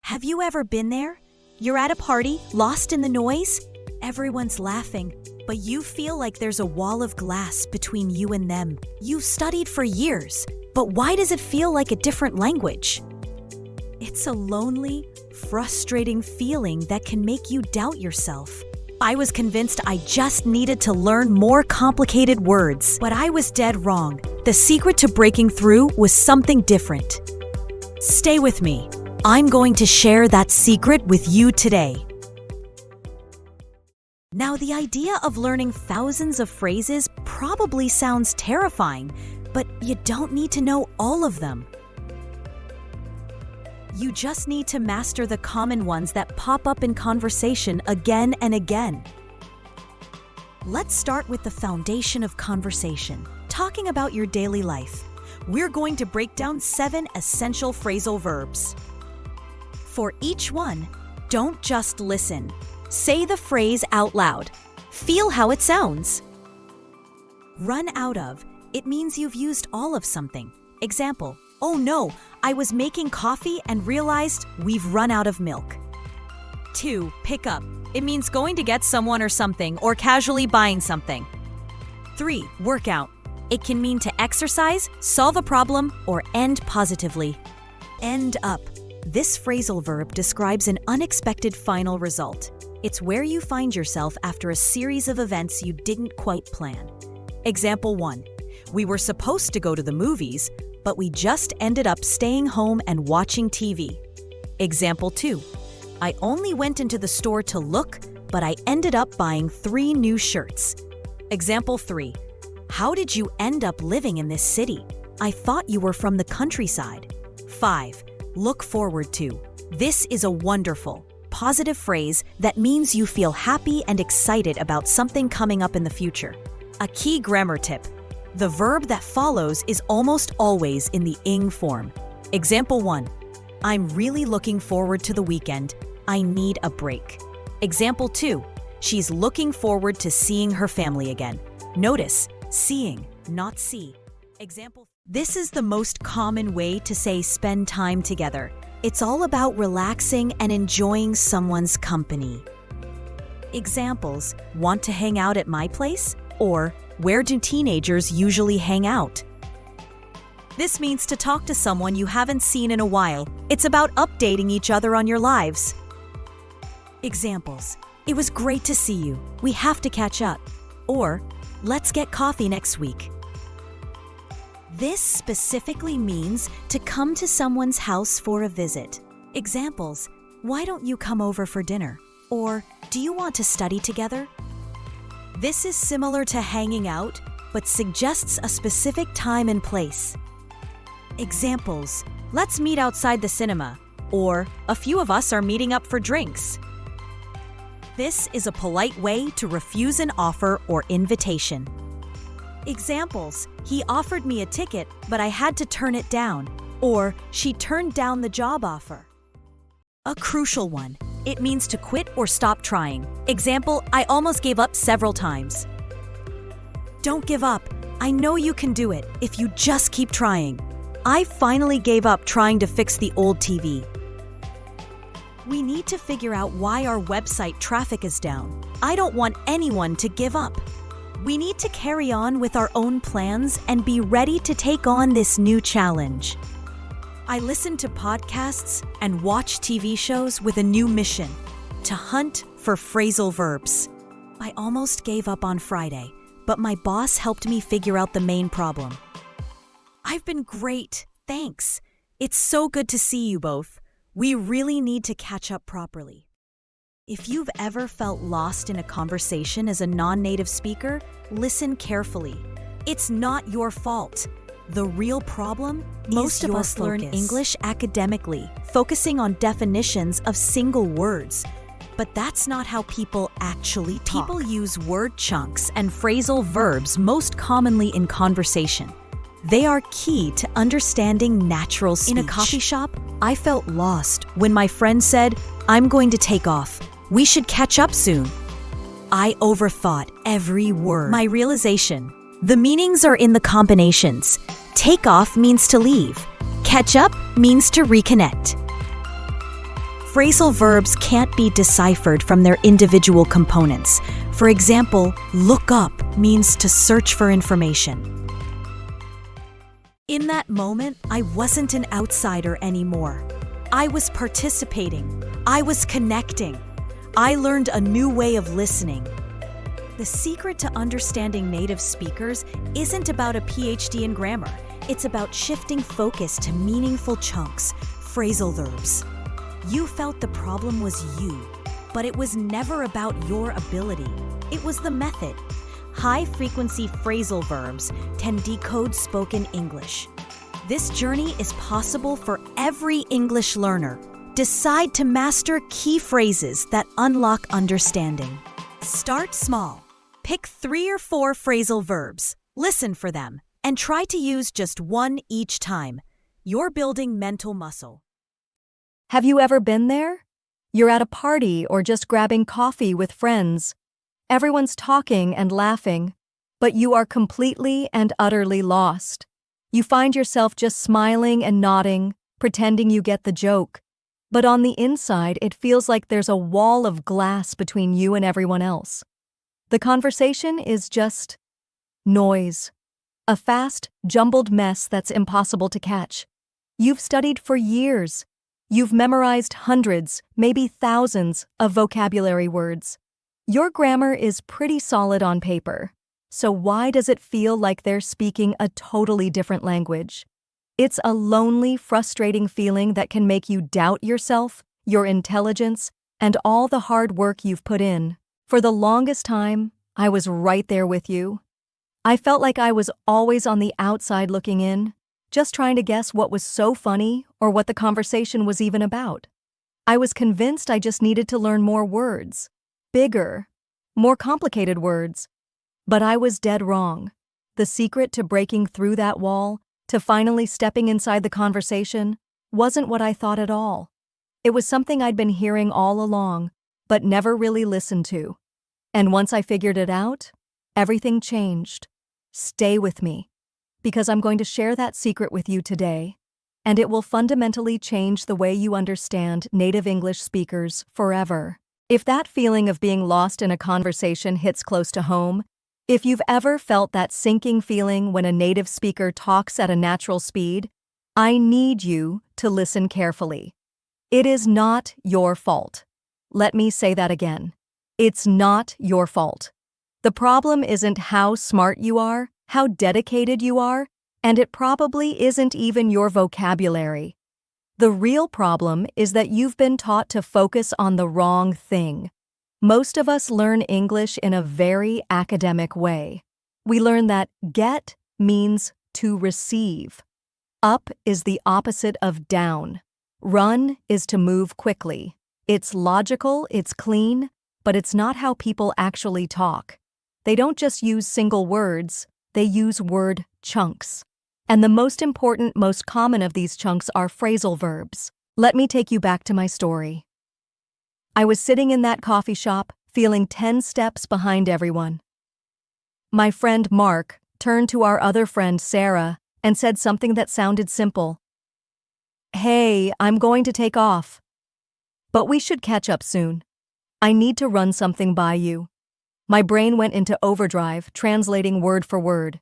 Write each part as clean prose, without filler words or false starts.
Have you ever been there? You're at a party, lost in the noise. Everyone's laughing, but you feel like there's a wall of glass between you and them. You've studied for years, but why does it feel like a different language? It's a lonely, frustrating feeling that can make you doubt yourself. I was convinced I just needed to learn more complicated words, but I was dead wrong. The secret to breaking through was something different. Stay with me. I'm going to share that secret with you today. Now, the idea of learning thousands of phrases probably sounds terrifying, but you don't need to know all of them. You just need to master the common ones that pop up in conversation again and again. Let's start with the foundation of conversation, talking about your daily life. We're going to break down 7 essential phrasal verbs. For each one, don't just listen. Say the phrase out loud. Feel how it sounds. Run out of. It means you've used all of something. Example, oh no, I was making coffee and realized we've run out of milk. 2. Pick up. It means going to get someone or something or casually buying something. 3. Work out. It can mean to exercise, solve a problem, or end positively. End up. This phrasal verb describes an unexpected final result. It's where you find yourself after a series of events you didn't quite plan. Example 1. We were supposed to go to the movies, but we just ended up staying home and watching TV. Example 2. I only went into the store to look, but I ended up buying 3 new shirts. Example 3. How did you end up living in this city? I thought you were from the countryside. 5. Look forward to. This is a wonderful, positive phrase that means you feel happy and excited about something coming up in the future. A key grammar tip. The verb that follows is almost always in the ing form. Example 1. I'm really looking forward to the weekend. I need a break. Example 2. She's looking forward to seeing her family again. Notice, seeing, not see. Example. This is the most common way to say spend time together. It's all about relaxing and enjoying someone's company. Examples, want to hang out at my place? Or, where do teenagers usually hang out? This means to talk to someone you haven't seen in a while. It's about updating each other on your lives. Examples, it was great to see you. We have to catch up. Or, let's get coffee next week. This specifically means to come to someone's house for a visit. Examples, why don't you come over for dinner? Or, do you want to study together? This is similar to hanging out, but suggests a specific time and place. Examples, let's meet outside the cinema. Or, a few of us are meeting up for drinks. This is a polite way to refuse an offer or invitation. Examples, he offered me a ticket, but I had to turn it down. Or, she turned down the job offer. A crucial one. It means to quit or stop trying. Example, I almost gave up several times. Don't give up. I know you can do it if you just keep trying. I finally gave up trying to fix the old TV. We need to figure out why our website traffic is down. I don't want anyone to give up. We need to carry on with our own plans and be ready to take on this new challenge. I listen to podcasts and watch TV shows with a new mission: to hunt for phrasal verbs. I almost gave up on Friday, but my boss helped me figure out the main problem. I've been great, thanks. It's so good to see you both. We really need to catch up properly. If you've ever felt lost in a conversation as a non-native speaker, listen carefully. It's not your fault. The real problem is most of us learn English academically, focusing on definitions of single words. But that's not how people actually talk. People use word chunks and phrasal verbs most commonly in conversation. They are key to understanding natural speech. In a coffee shop, I felt lost when my friend said, "I'm going to take off. We should catch up soon." I overthought every word. My realization: the meanings are in the combinations. Take off means to leave. Catch up means to reconnect. Phrasal verbs can't be deciphered from their individual components. For example, look up means to search for information. In that moment, I wasn't an outsider anymore. I was participating. I was connecting. I learned a new way of listening. The secret to understanding native speakers isn't about a PhD in grammar. It's about shifting focus to meaningful chunks, phrasal verbs. You felt the problem was you, but it was never about your ability. It was the method. High-frequency phrasal verbs can decode spoken English. This journey is possible for every English learner. Decide to master key phrases that unlock understanding. Start small. Pick 3 or 4 phrasal verbs, listen for them, and try to use just one each time. You're building mental muscle. Have you ever been there? You're at a party or just grabbing coffee with friends. Everyone's talking and laughing, but you are completely and utterly lost. You find yourself just smiling and nodding, pretending you get the joke. But on the inside, it feels like there's a wall of glass between you and everyone else. The conversation is just noise. A fast, jumbled mess that's impossible to catch. You've studied for years. You've memorized hundreds, maybe thousands, of vocabulary words. Your grammar is pretty solid on paper, so why does it feel like they're speaking a totally different language? It's a lonely, frustrating feeling that can make you doubt yourself, your intelligence, and all the hard work you've put in. For the longest time, I was right there with you. I felt like I was always on the outside looking in, just trying to guess what was so funny or what the conversation was even about. I was convinced I just needed to learn more words. Bigger, more complicated words. But I was dead wrong. The secret to breaking through that wall, to finally stepping inside the conversation, wasn't what I thought at all. It was something I'd been hearing all along, but never really listened to. And once I figured it out, everything changed. Stay with me, because I'm going to share that secret with you today, and it will fundamentally change the way you understand native English speakers forever. If that feeling of being lost in a conversation hits close to home, if you've ever felt that sinking feeling when a native speaker talks at a natural speed, I need you to listen carefully. It is not your fault. Let me say that again. It's not your fault. The problem isn't how smart you are, how dedicated you are, and it probably isn't even your vocabulary. The real problem is that you've been taught to focus on the wrong thing. Most of us learn English in a very academic way. We learn that get means to receive. Up is the opposite of down. Run is to move quickly. It's logical, it's clean, but it's not how people actually talk. They don't just use single words, they use word chunks. And the most important, most common of these chunks are phrasal verbs. Let me take you back to my story. I was sitting in that coffee shop, feeling 10 steps behind everyone. My friend Mark turned to our other friend Sarah and said something that sounded simple. "Hey, I'm going to take off. But we should catch up soon. I need to run something by you." My brain went into overdrive, translating word for word.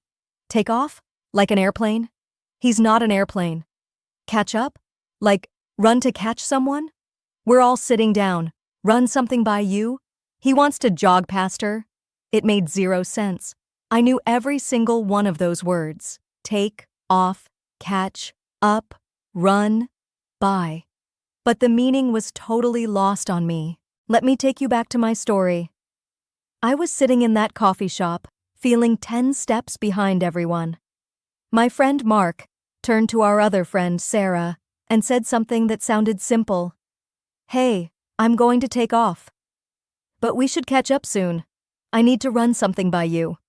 Take off? Like an airplane? He's not an airplane. Catch up? Like run to catch someone? We're all sitting down. Run something by you? He wants to jog past her? It made 0 sense. I knew every single one of those words. Take, off, catch, up, run, by. But the meaning was totally lost on me. Let me take you back to my story. I was sitting in that coffee shop, feeling 10 steps behind everyone. My friend Mark turned to our other friend Sarah and said something that sounded simple. "Hey, I'm going to take off. But we should catch up soon. I need to run something by you."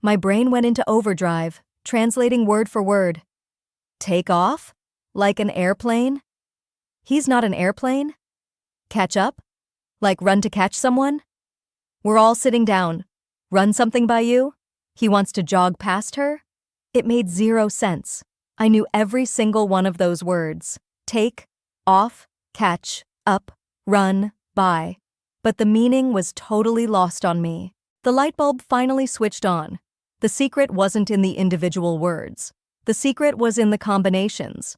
My brain went into overdrive, translating word for word. Take off? Like an airplane? He's not an airplane? Catch up? Like run to catch someone? We're all sitting down. Run something by you? He wants to jog past her? It made 0 sense. I knew every single one of those words. Take, off, catch, up, run, buy. But the meaning was totally lost on me. The light bulb finally switched on. The secret wasn't in the individual words. The secret was in the combinations.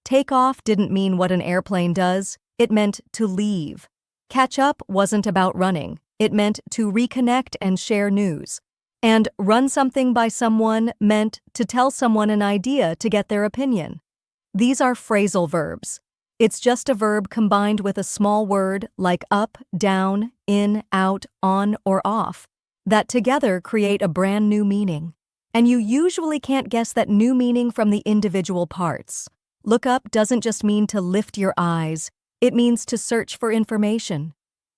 Take off didn't mean what an airplane does, it meant to leave. Catch up wasn't about running, it meant to reconnect and share news. And run something by someone meant to tell someone an idea to get their opinion. These are phrasal verbs. It's just a verb combined with a small word like up, down, in, out, on, or off, that together create a brand new meaning. And you usually can't guess that new meaning from the individual parts. Look up doesn't just mean to lift your eyes, it means to search for information.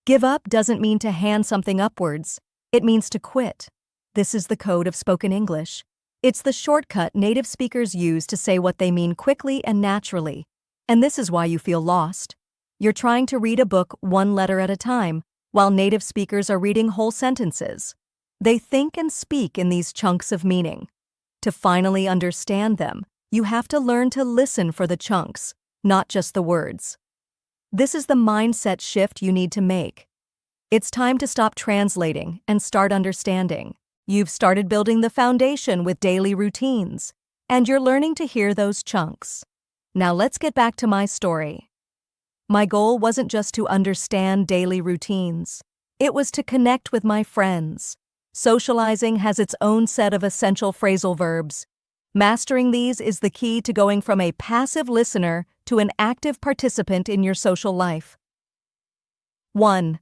Give up doesn't mean to hand something upwards, it means to quit. This is the code of spoken English. It's the shortcut native speakers use to say what they mean quickly and naturally. And this is why you feel lost. You're trying to read a book one letter at a time, while native speakers are reading whole sentences. They think and speak in these chunks of meaning. To finally understand them, you have to learn to listen for the chunks, not just the words. This is the mindset shift you need to make. It's time to stop translating and start understanding. You've started building the foundation with daily routines, and you're learning to hear those chunks. Now let's get back to my story. My goal wasn't just to understand daily routines. It was to connect with my friends. Socializing has its own set of essential phrasal verbs. Mastering these is the key to going from a passive listener to an active participant in your social life. 1.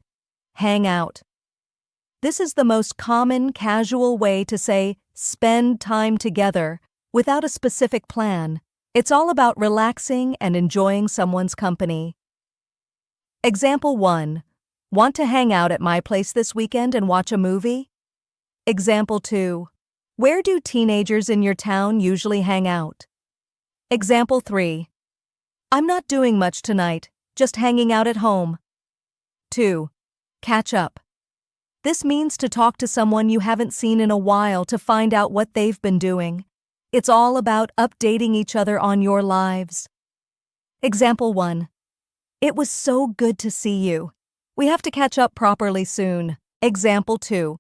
Hang out. This is the most common, casual way to say spend time together without a specific plan. It's all about relaxing and enjoying someone's company. Example 1. Want to hang out at my place this weekend and watch a movie? Example 2. Where do teenagers in your town usually hang out? Example 3. I'm not doing much tonight, just hanging out at home. 2. Catch up. This means to talk to someone you haven't seen in a while to find out what they've been doing. It's all about updating each other on your lives. Example 1. It was so good to see you. We have to catch up properly soon. Example 2.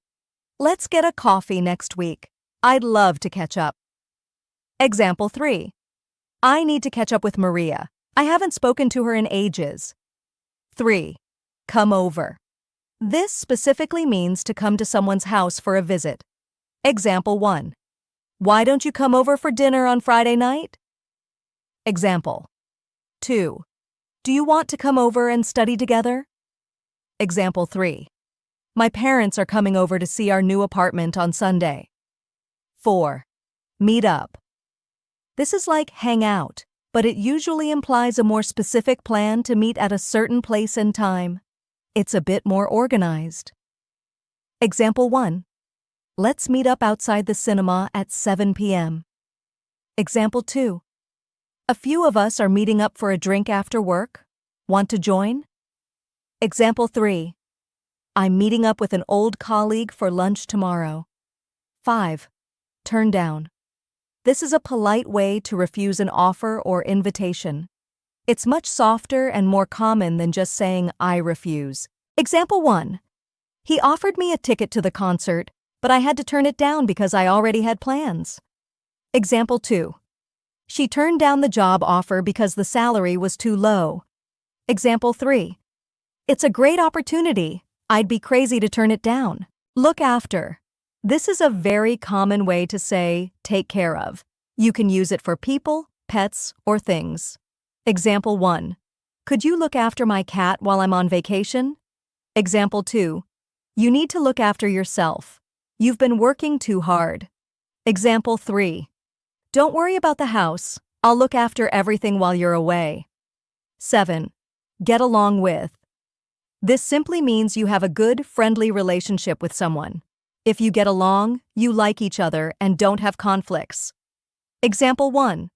Let's get a coffee next week. I'd love to catch up. Example 3. I need to catch up with Maria. I haven't spoken to her in ages. 3. Come over. This specifically means to come to someone's house for a visit. Example 1. Why don't you come over for dinner on Friday night? Example 2. Do you want to come over and study together? Example 3. My parents are coming over to see our new apartment on Sunday. 4. Meet up. This is like hang out, but it usually implies a more specific plan to meet at a certain place and time. It's a bit more organized. Example 1. Let's meet up outside the cinema at 7 p.m. Example 2. A few of us are meeting up for a drink after work. Want to join? Example 3. I'm meeting up with an old colleague for lunch tomorrow. 5. Turn down. This is a polite way to refuse an offer or invitation. It's much softer and more common than just saying, I refuse. Example 1. He offered me a ticket to the concert, but I had to turn it down because I already had plans. Example 2. She turned down the job offer because the salary was too low. Example 3. It's a great opportunity. I'd be crazy to turn it down. Look after. This is a very common way to say, take care of. You can use it for people, pets, or things. Example 1. Could you look after my cat while I'm on vacation? Example 2. You need to look after yourself. You've been working too hard. Example 3. Don't worry about the house. I'll look after everything while you're away. 7. Get along with. This simply means you have a good, friendly relationship with someone. If you get along, you like each other and don't have conflicts. Example 1.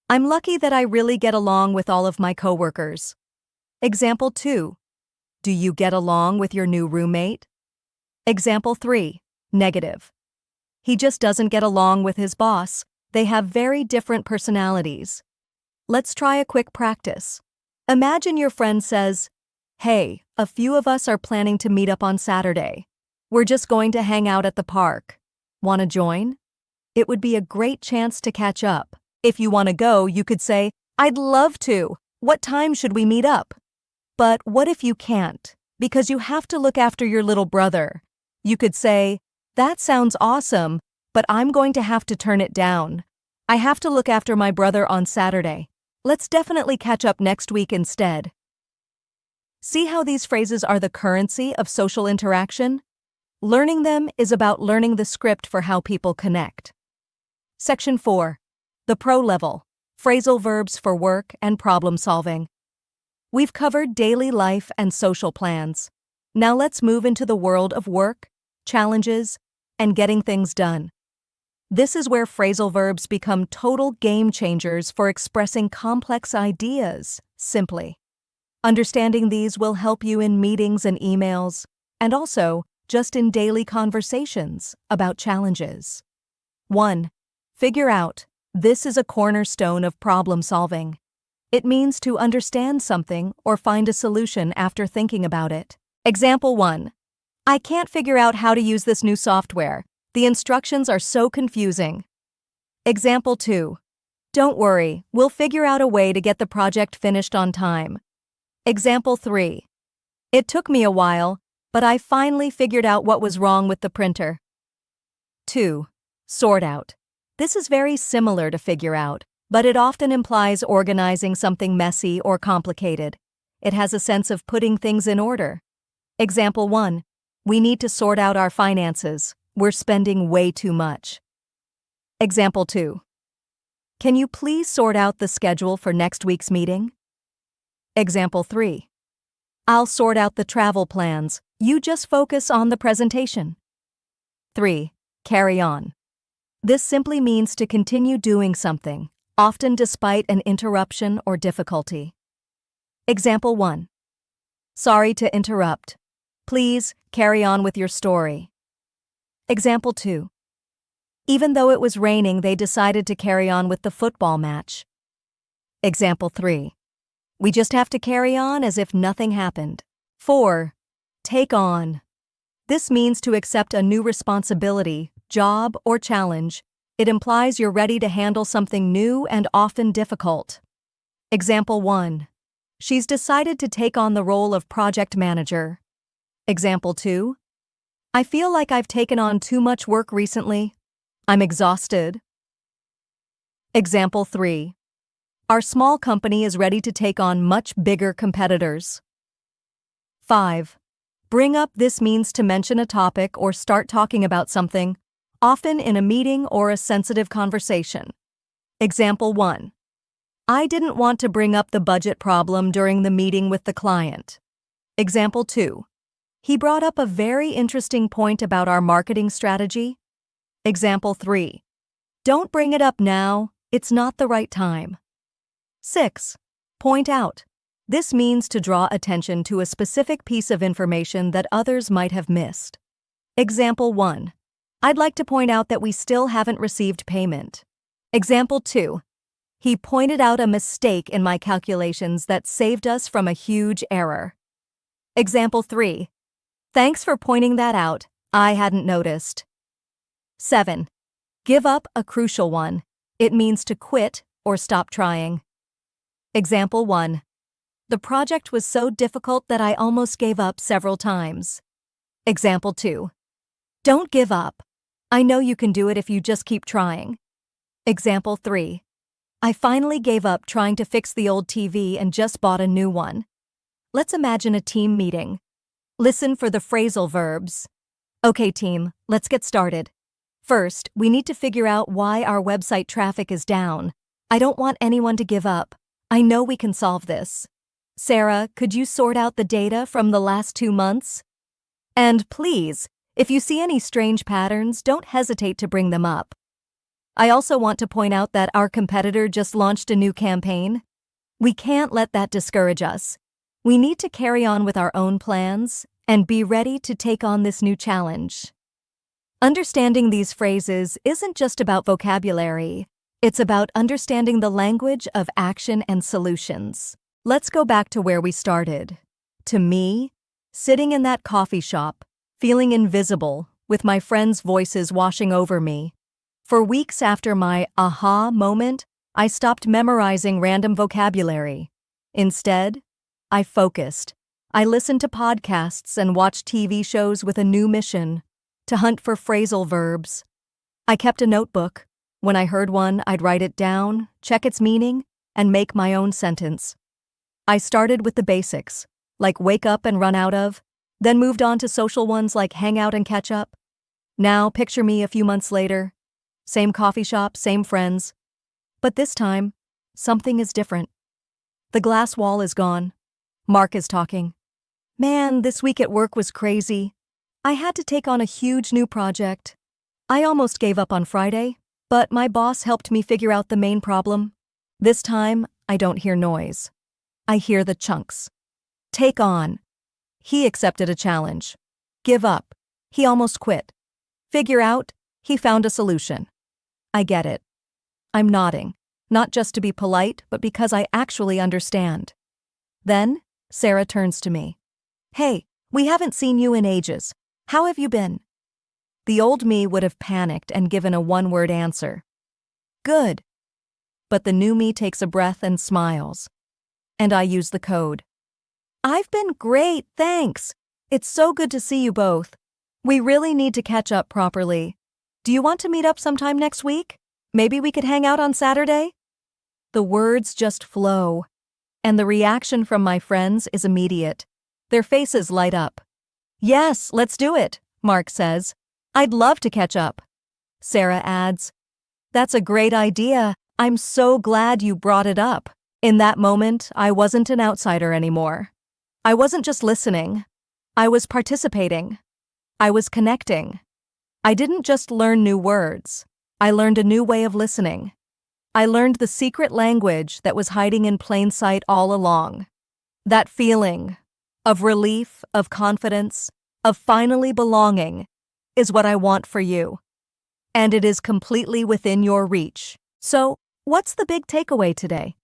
I'm lucky that I really get along with all of my coworkers. Example 2. Do you get along with your new roommate? Example 3. Negative. He just doesn't get along with his boss. They have very different personalities. Let's try a quick practice. Imagine your friend says, Hey, a few of us are planning to meet up on Saturday. We're just going to hang out at the park. Want to join? It would be a great chance to catch up. If you want to go, you could say, I'd love to. What time should we meet up? But what if you can't? Because you have to look after your little brother. You could say, that sounds awesome, but I'm going to have to turn it down. I have to look after my brother on Saturday. Let's definitely catch up next week instead. See how these phrases are the currency of social interaction? Learning them is about learning the script for how people connect. Section 4. The Pro Level. Phrasal verbs for work and problem solving. We've covered daily life and social plans. Now let's move into the world of work, challenges, and getting things done. This is where phrasal verbs become total game changers for expressing complex ideas simply. Understanding these will help you in meetings and emails, and also just in daily conversations about challenges. 1. Figure out. This is a cornerstone of problem solving. It means to understand something or find a solution after thinking about it. Example 1. I can't figure out how to use this new software. The instructions are so confusing. Example 2. Don't worry, we'll figure out a way to get the project finished on time. Example 3. It took me a while, but I finally figured out what was wrong with the printer. 2. Sort out. This is very similar to figure out, but it often implies organizing something messy or complicated. It has a sense of putting things in order. Example 1. We need to sort out our finances. We're spending way too much. Example 2. Can you please sort out the schedule for next week's meeting? Example 3. I'll sort out the travel plans. You just focus on the presentation. 3. Carry on. This simply means to continue doing something, often despite an interruption or difficulty. Example 1. Sorry to interrupt. Please carry on with your story. Example 2. Even though it was raining, they decided to carry on with the football match. Example 3. We just have to carry on as if nothing happened. 4. Take on. This means to accept a new responsibility, job, or challenge. It implies you're ready to handle something new and often difficult. Example 1. She's decided to take on the role of project manager. Example 2. I feel like I've taken on too much work recently. I'm exhausted. Example 3. Our small company is ready to take on much bigger competitors. 5. Bring up. This means to mention a topic or start talking about something, often in a meeting or a sensitive conversation. Example 1. I didn't want to bring up the budget problem during the meeting with the client. Example 2. He brought up a very interesting point about our marketing strategy. Example 3. Don't bring it up now. It's not the right time. 6. Point out. This means to draw attention to a specific piece of information that others might have missed. Example 1. I'd like to point out that we still haven't received payment. Example 2. He pointed out a mistake in my calculations that saved us from a huge error. Example 3. Thanks for pointing that out. I hadn't noticed. 7. Give up. A crucial one. It means to quit or stop trying. Example 1. The project was so difficult that I almost gave up several times. Example 2. Don't give up. I know you can do it if you just keep trying. Example 3. I finally gave up trying to fix the old TV and just bought a new one. Let's imagine a team meeting. Listen for the phrasal verbs. Okay, team, let's get started. First, we need to figure out why our website traffic is down. I don't want anyone to give up. I know we can solve this. Sarah, could you sort out the data from the last 2 months? And please, if you see any strange patterns, don't hesitate to bring them up. I also want to point out that our competitor just launched a new campaign. We can't let that discourage us. We need to carry on with our own plans and be ready to take on this new challenge. Understanding these phrases isn't just about vocabulary. It's about understanding the language of action and solutions. Let's go back to where we started. to me, sitting in that coffee shop, feeling invisible, with my friends' voices washing over me. For weeks after my aha moment, I stopped memorizing random vocabulary. Instead, I focused. I listened to podcasts and watched TV shows with a new mission: to hunt for phrasal verbs. I kept a notebook. When I heard one, I'd write it down, check its meaning, and make my own sentence. I started with the basics, like wake up and run out of, then moved on to social ones like hang out and catch up. Now, picture me a few months later. Same coffee shop, same friends. But this time, something is different. The glass wall is gone. Mark is talking. Man, this week at work was crazy. I had to take on a huge new project. I almost gave up on Friday, but my boss helped me figure out the main problem. This time, I don't hear noise. I hear the chunks. Take on. He accepted a challenge. Give up. He almost quit. Figure out. He found a solution. I get it. I'm nodding, not just to be polite, but because I actually understand. Then, Sarah turns to me. Hey, we haven't seen you in ages. How have you been? The old me would have panicked and given a one-word answer. Good. But the new me takes a breath and smiles. And I use the code. I've been great, thanks. It's so good to see you both. We really need to catch up properly. Do you want to meet up sometime next week? Maybe we could hang out on Saturday? The words just flow, and the reaction from my friends is immediate. Their faces light up. Yes, let's do it, Mark says. I'd love to catch up. Sarah adds, That's a great idea. I'm so glad you brought it up. In that moment, I wasn't an outsider anymore. I wasn't just listening. I was participating. I was connecting. I didn't just learn new words. I learned a new way of listening. I learned the secret language that was hiding in plain sight all along. That feeling of relief, of confidence, of finally belonging is what I want for you. And it is completely within your reach. So, what's the big takeaway today?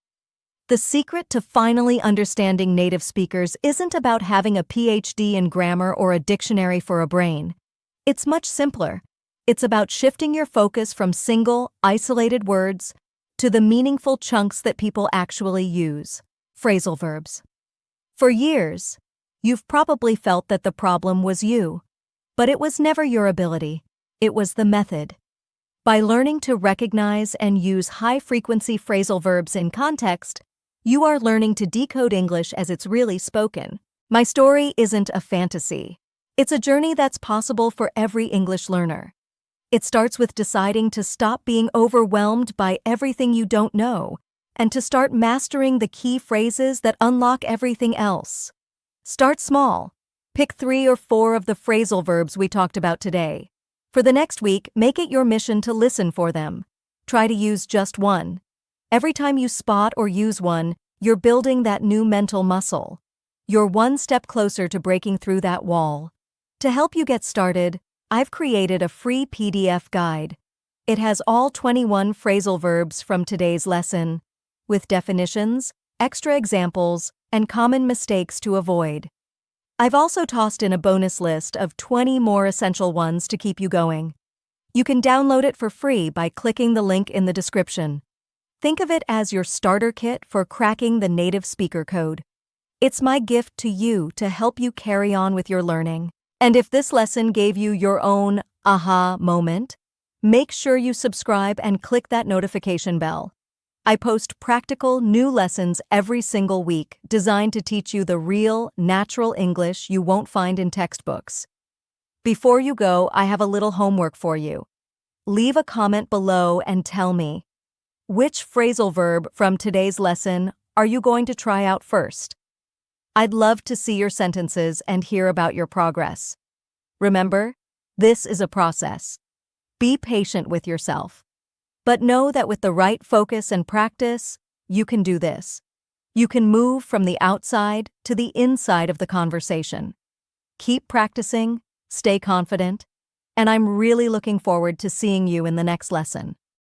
The secret to finally understanding native speakers isn't about having a PhD in grammar or a dictionary for a brain. It's much simpler. It's about shifting your focus from single, isolated words to the meaningful chunks that people actually use, phrasal verbs. For years, you've probably felt that the problem was you, but it was never your ability. It was the method. By learning to recognize and use high-frequency phrasal verbs in context, you are learning to decode English as it's really spoken. My story isn't a fantasy. It's a journey that's possible for every English learner. It starts with deciding to stop being overwhelmed by everything you don't know and to start mastering the key phrases that unlock everything else. Start small. Pick 3 or 4 of the phrasal verbs we talked about today. For the next week, make it your mission to listen for them. Try to use just one. Every time you spot or use one, you're building that new mental muscle. You're one step closer to breaking through that wall. To help you get started, I've created a free PDF guide. It has all 21 phrasal verbs from today's lesson, with definitions, extra examples, and common mistakes to avoid. I've also tossed in a bonus list of 20 more essential ones to keep you going. You can download it for free by clicking the link in the description. Think of it as your starter kit for cracking the native speaker code. It's my gift to you to help you carry on with your learning. And if this lesson gave you your own aha moment, make sure you subscribe and click that notification bell. I post practical, new lessons every single week designed to teach you the real, natural English you won't find in textbooks. Before you go, I have a little homework for you. Leave a comment below and tell me, which phrasal verb from today's lesson are you going to try out first? I'd love to see your sentences and hear about your progress. Remember, this is a process. Be patient with yourself. But know that with the right focus and practice, you can do this. You can move from the outside to the inside of the conversation. Keep practicing, stay confident, and I'm really looking forward to seeing you in the next lesson.